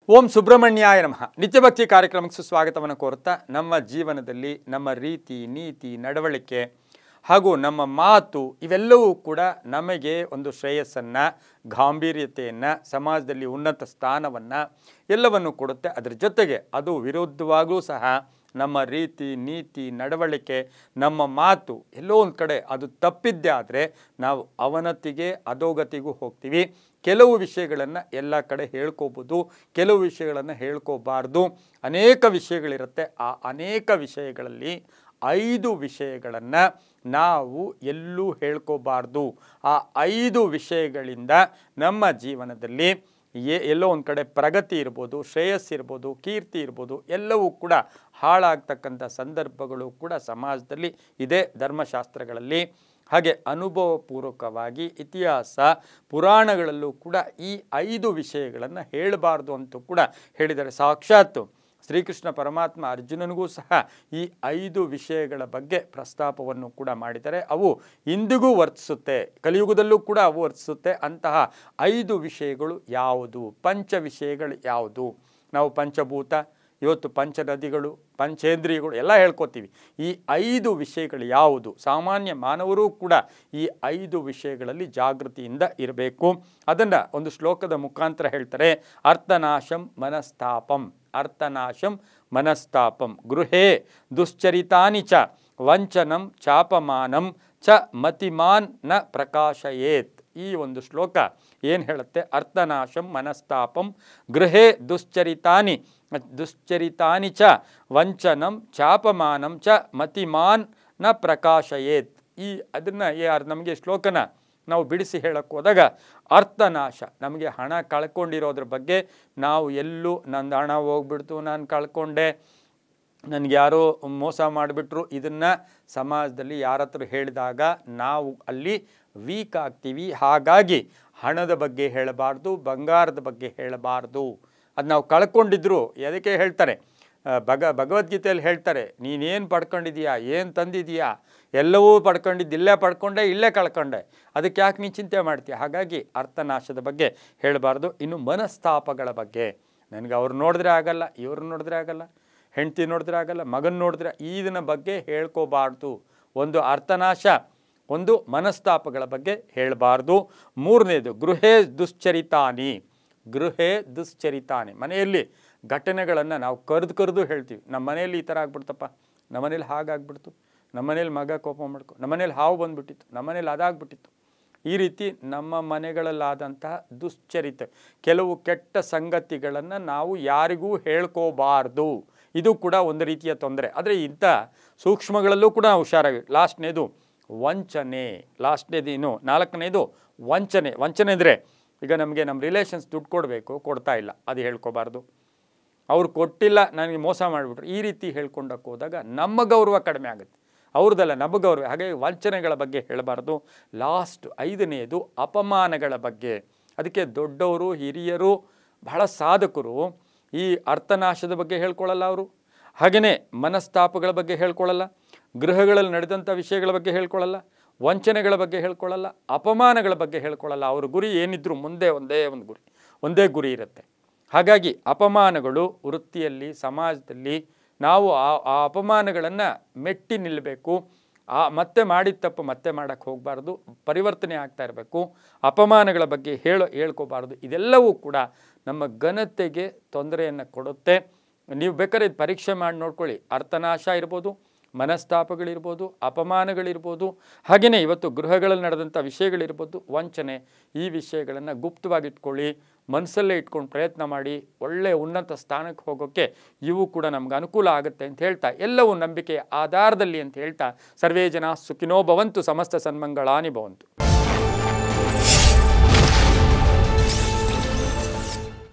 ಓಂ ಸುಬ್ರಹ್ಮಣ್ಯಾಯ ನಮಃ. ನಿತ್ಯಭಕ್ತಿ ಕಾರ್ಯಕ್ರಮಕ್ಕೆ ಸುಸ್ವಾಗತವನ್ನು ಕೋರುತ್ತಾ ನಮ್ಮ ಜೀವನದಲ್ಲಿ ನಮ್ಮ ರೀತಿ ನೀತಿ ನಡವಳಿಕೆ ಹಾಗೂ ನಮ್ಮ ಮಾತು ಇವೆಲ್ಲವೂ ಕೂಡ ನಮಗೆ ಒಂದು ಶ್ರೇಯಸ್ಸನ್ನು ಗಾಂಭೀರ್ಯತೆಯನ್ನು ಸಮಾಜದಲ್ಲಿ ಉನ್ನತ ಸ್ಥಾನವನ್ನು ಎಲ್ಲವನ್ನು ಕೊಡುತ್ತೆ. ಅದರ ಜೊತೆಗೆ ಅದು ವಿರುದ್ಧವಾಗೂ ಸಹ ನಮ್ಮ ರೀತಿ ನೀತಿ ನಡವಳಿಕೆ ನಮ್ಮ ಮಾತು ಎಲ್ಲೋ ಒಂದು ಕಡೆ ಅದು ತಪ್ಪಿದ್ದೇ ಆದರೆ ನಾವು ಅವನತಿಗೆ ಅಧೋಗತಿಗೂ ಹೋಗ್ತೀವಿ. ಕೆಲವು ವಿಷಯಗಳನ್ನು ಎಲ್ಲ ಕಡೆ ಹೇಳ್ಕೋಬೋದು, ಕೆಲವು ವಿಷಯಗಳನ್ನು ಹೇಳ್ಕೋಬಾರ್ದು. ಅನೇಕ ವಿಷಯಗಳಿರುತ್ತೆ. ಆ ಅನೇಕ ವಿಷಯಗಳಲ್ಲಿ 5 ವಿಷಯಗಳನ್ನು ನಾವು ಎಲ್ಲೂ ಹೇಳ್ಕೋಬಾರ್ದು. ಆ 5 ವಿಷಯಗಳಿಂದ ನಮ್ಮ ಜೀವನದಲ್ಲಿ ಎಲ್ಲೋ ಒಂದು ಕಡೆ ಪ್ರಗತಿ ಇರ್ಬೋದು, ಶ್ರೇಯಸ್ಸಿರ್ಬೋದು, ಕೀರ್ತಿ ಇರ್ಬೋದು, ಎಲ್ಲವೂ ಕೂಡ ಹಾಳಾಗ್ತಕ್ಕಂಥ ಸಂದರ್ಭಗಳು ಕೂಡ ಸಮಾಜದಲ್ಲಿ ಇದೆ. ಧರ್ಮಶಾಸ್ತ್ರಗಳಲ್ಲಿ ಹಾಗೆ ಅನುಭವಪೂರ್ವಕವಾಗಿ ಇತಿಹಾಸ ಪುರಾಣಗಳಲ್ಲೂ ಕೂಡ ಈ 5 ವಿಷಯಗಳನ್ನು ಹೇಳಬಾರ್ದು ಅಂತೂ ಕೂಡ ಹೇಳಿದ್ದಾರೆ. ಸಾಕ್ಷಾತ್ ಶ್ರೀಕೃಷ್ಣ ಪರಮಾತ್ಮ ಅರ್ಜುನನಿಗೂ ಸಹ ಈ 5 ವಿಷಯಗಳ ಬಗ್ಗೆ ಪ್ರಸ್ತಾಪವನ್ನು ಕೂಡ ಮಾಡಿದ್ದಾರೆ. ಅವು ಇಂದಿಗೂ ವರ್ತಿಸುತ್ತೆ, ಕಲಿಯುಗದಲ್ಲೂ ಕೂಡ ಅವು ವರ್ತಿಸುತ್ತೆ. ಅಂತಹ 5 ವಿಷಯಗಳು ಯಾವುದು? ಪಂಚ ವಿಷಯಗಳು ಯಾವುದು? ನಾವು ಪಂಚಭೂತ, ಇವತ್ತು ಪಂಚನದಿಗಳು, ಪಂಚೇಂದ್ರಿಯಗಳು ಎಲ್ಲ ಹೇಳ್ಕೊತೀವಿ. ಈ 5 ವಿಷಯಗಳು ಯಾವುದು? ಸಾಮಾನ್ಯ ಮಾನವರೂ ಕೂಡ ಈ 5 ವಿಷಯಗಳಲ್ಲಿ ಜಾಗೃತಿಯಿಂದ ಇರಬೇಕು. ಅದನ್ನು ಒಂದು ಶ್ಲೋಕದ ಮುಖಾಂತರ ಹೇಳ್ತಾರೆ. ಅರ್ಥನಾಶಂ ಮನಸ್ತಾಪಂ, ಅರ್ಥನಾಶಂ ಮನಸ್ತಾಪಂ, ಗೃಹೇ ದುಶ್ಚರಿತಾನಿ ಚ ವಂಚನಂ ಚಾಪಮಾನಂ ಚ ಮತಿಮಾನ್ ನ ಪ್ರಕಾಶಯೇತ್. ಈ ಒಂದು ಶ್ಲೋಕ ಏನು ಹೇಳುತ್ತೆ? ಅರ್ಥನಾಶಂ ಮನಸ್ತಾಪಂ ಗೃಹೇ ದುಶ್ಚರಿತಾನಿ ಚ ವಂಚನಂ ಚಾಪಮಾನಂ ಚ ಮತಿಮಾನ್ ನ ಪ್ರಕಾಶಯೇತ್. ಅದನ್ನು ನಮಗೆ ಶ್ಲೋಕನ ನಾವು ಬಿಡಿಸಿ ಹೇಳಕ್ಕೆ ಹೋದಾಗ ಅರ್ಥನಾಶ, ನಮಗೆ ಹಣ ಕಳ್ಕೊಂಡಿರೋದ್ರ ಬಗ್ಗೆ ನಾವು ಎಲ್ಲೂ ನಂದು ಹಣ ಹೋಗ್ಬಿಡ್ತು, ನಾನು ಕಳ್ಕೊಂಡೆ, ನನಗೆ ಯಾರೋ ಮೋಸ ಮಾಡಿಬಿಟ್ರು, ಇದನ್ನು ಸಮಾಜದಲ್ಲಿ ಯಾರ ಹತ್ರ ಹೇಳಿದಾಗ ನಾವು ಅಲ್ಲಿ ವೀಕ್ ಆಗ್ತೀವಿ. ಹಾಗಾಗಿ ಹಣದ ಬಗ್ಗೆ ಹೇಳಬಾರ್ದು, ಬಂಗಾರದ ಬಗ್ಗೆ ಹೇಳಬಾರ್ದು. ಅದು ನಾವು ಕಳ್ಕೊಂಡಿದ್ರು ಅದಕ್ಕೆ ಹೇಳ್ತಾರೆ, ಭಗವದ್ಗೀತೆಯಲ್ಲಿ ಹೇಳ್ತಾರೆ, ನೀನೇನು ಪಡ್ಕೊಂಡಿದೀಯಾ, ಏನು ತಂದಿದೀಯಾ, ಎಲ್ಲವೂ ಪಡ್ಕೊಂಡಿದ್ದು, ಇಲ್ಲೇ ಪಡ್ಕೊಂಡೆ, ಇಲ್ಲೇ ಕಳ್ಕೊಂಡೆ, ಅದಕ್ಕೆ ಯಾಕೆ ನೀನು ಚಿಂತೆ ಮಾಡ್ತೀಯ? ಹಾಗಾಗಿ ಅರ್ಥನಾಶದ ಬಗ್ಗೆ ಹೇಳಬಾರ್ದು. ಇನ್ನು ಮನಸ್ತಾಪಗಳ ಬಗ್ಗೆ, ನನಗೆ ಅವ್ರು ನೋಡಿದ್ರೆ ಆಗಲ್ಲ, ಇವ್ರು ನೋಡಿದ್ರೆ ಆಗಲ್ಲ, ಹೆಂಡತಿ ನೋಡಿದ್ರೆ ಆಗಲ್ಲ, ಮಗನ ನೋಡಿದ್ರೆ, ಇದನ್ನ ಬಗ್ಗೆ ಹೇಳ್ಕೋಬಾರ್ದು. ಒಂದು ಅರ್ಥನಾಶ, ಒಂದು ಮನಸ್ತಾಪಗಳ ಬಗ್ಗೆ ಹೇಳಬಾರ್ದು. ಮೂರನೇದು ಗೃಹೇ ದುಶ್ಚರಿತಾನಿ, ಗೃಹೇ ದುಶ್ಚರಿತಾನಿ, ಮನೆಯಲ್ಲಿ ಘಟನೆಗಳನ್ನು ನಾವು ಕರೆದು ಹೇಳ್ತೀವಿ. ನಮ್ಮ ಮನೆಯಲ್ಲಿ ಈ ಥರ ಆಗ್ಬಿಡ್ತಪ್ಪ, ನಮ್ಮ ಮನೇಲಿ ಹಾಗಾಗ್ಬಿಡ್ತು, ನಮ್ಮ ಮನೇಲಿ ಮಗ ಕೋಪ ಮಾಡ್ಕೊ, ನಮ್ಮ ಮನೇಲಿ ಹಾವು ಬಂದುಬಿಟ್ಟಿತ್ತು, ನಮ್ಮ ಮನೇಲಿ ಅದಾಗ್ಬಿಟ್ಟಿತ್ತು. ಈ ರೀತಿ ನಮ್ಮ ಮನೆಗಳಲ್ಲಾದಂತಹ ದುಶ್ಚರಿತೆ, ಕೆಲವು ಕೆಟ್ಟ ಸಂಗತಿಗಳನ್ನು ನಾವು ಯಾರಿಗೂ ಹೇಳ್ಕೋಬಾರ್ದು. ಇದು ಕೂಡ ಒಂದು ರೀತಿಯ ತೊಂದರೆ. ಆದರೆ ಇಂಥ ಸೂಕ್ಷ್ಮಗಳಲ್ಲೂ ಕೂಡ ನಾವು ಹುಷಾರಾಗಿ. ಲಾಸ್ಟ್ನೇದು ವಂಚನೆ, ಲಾಸ್ಟ್ನೇದು. ಇನ್ನು 4ನೇದು ವಂಚನೆ. ವಂಚನೆ ಅಂದರೆ ಈಗ ನಮಗೆ ನಮ್ಮ ರಿಲೇಷನ್ಸ್ ದುಡ್ಡು ಕೊಡಬೇಕು, ಕೊಡ್ತಾ ಇಲ್ಲ, ಅದು ಹೇಳ್ಕೋಬಾರ್ದು. ಅವ್ರು ಕೊಟ್ಟಿಲ್ಲ, ನನಗೆ ಮೋಸ ಮಾಡಿಬಿಟ್ರು, ಈ ರೀತಿ ಹೇಳ್ಕೊಂಡಕ್ಕೆ ಹೋದಾಗ ನಮ್ಮ ಗೌರವ ಕಡಿಮೆ ಆಗುತ್ತೆ, ಅವ್ರದ್ದಲ್ಲ ನಮ್ಮ ಗೌರವ. ಹಾಗಾಗಿ ವಂಚನೆಗಳ ಬಗ್ಗೆ ಹೇಳಬಾರ್ದು. ಲಾಸ್ಟ್ 5ನೇದು ಅಪಮಾನಗಳ ಬಗ್ಗೆ. ಅದಕ್ಕೆ ದೊಡ್ಡವರು, ಹಿರಿಯರು, ಬಹಳ ಸಾಧಕರು ಈ ಅರ್ಥನಾಶದ ಬಗ್ಗೆ ಹೇಳ್ಕೊಳ್ಳಲ್ಲ. ಅವರು ಹಾಗೆಯೇ ಮನಸ್ತಾಪಗಳ ಬಗ್ಗೆ ಹೇಳ್ಕೊಳ್ಳಲ್ಲ, ಗೃಹಗಳಲ್ಲಿ ನಡೆದಂಥ ವಿಷಯಗಳ ಬಗ್ಗೆ ಹೇಳ್ಕೊಳ್ಳಲ್ಲ, ವಂಚನೆಗಳ ಬಗ್ಗೆ ಹೇಳ್ಕೊಳ್ಳಲ್ಲ, ಅಪಮಾನಗಳ ಬಗ್ಗೆ ಹೇಳ್ಕೊಳ್ಳಲ್ಲ. ಅವ್ರ ಗುರಿ ಏನಿದ್ರು ಮುಂದೆ ಒಂದೇ ಗುರಿ ಇರುತ್ತೆ. ಹಾಗಾಗಿ ಅಪಮಾನಗಳು ವೃತ್ತಿಯಲ್ಲಿ, ಸಮಾಜದಲ್ಲಿ ನಾವು ಆ ಅಪಮಾನಗಳನ್ನು ಮೆಟ್ಟಿ ನಿಲ್ಲಬೇಕು. ಮತ್ತೆ ಮಾಡಿದ ತಪ್ಪು ಮತ್ತೆ ಮಾಡೋಕ್ಕೆ ಹೋಗಬಾರ್ದು, ಪರಿವರ್ತನೆ ಆಗ್ತಾ ಇರಬೇಕು. ಅಪಮಾನಗಳ ಬಗ್ಗೆ ಹೇಳ್ಕೋಬಾರ್ದು. ಇದೆಲ್ಲವೂ ಕೂಡ ನಮ್ಮ ಘನತೆಗೆ ತೊಂದರೆಯನ್ನು ಕೊಡುತ್ತೆ. ನೀವು ಬೇಕಾದ್ರೆ ಇದು ಪರೀಕ್ಷೆ ಮಾಡಿ ನೋಡ್ಕೊಳ್ಳಿ. ಅರ್ಥನಾಶ ಇರ್ಬೋದು, ಮನಸ್ತಾಪಗಳಿರ್ಬೋದು, ಅಪಮಾನಗಳಿರ್ಬೋದು, ಹಾಗೆಯೇ ಇವತ್ತು ಗೃಹಗಳಲ್ಲಿ ನಡೆದಂಥ ವಿಷಯಗಳಿರ್ಬೋದು, ವಂಚನೆ, ಈ ವಿಷಯಗಳನ್ನು ಗುಪ್ತವಾಗಿಟ್ಕೊಳ್ಳಿ, ಮನಸ್ಸಲ್ಲೇ ಇಟ್ಕೊಂಡು ಪ್ರಯತ್ನ ಮಾಡಿ ಒಳ್ಳೆಯ ಉನ್ನತ ಸ್ಥಾನಕ್ಕೆ ಹೋಗೋಕ್ಕೆ ಇವು ಕೂಡ ನಮ್ಗೆ ಅನುಕೂಲ ಆಗುತ್ತೆ ಅಂತ ಹೇಳ್ತಾ, ಎಲ್ಲವೂ ನಂಬಿಕೆಯ ಆಧಾರದಲ್ಲಿ ಅಂತ ಹೇಳ್ತಾ, ಸರ್ವೇ ಜನ ಸುಖಿನೋ ಭವಂತು, ಸಮಸ್ತ ಸನ್ಮಂಗಳಾನಿ ಭವಂತು.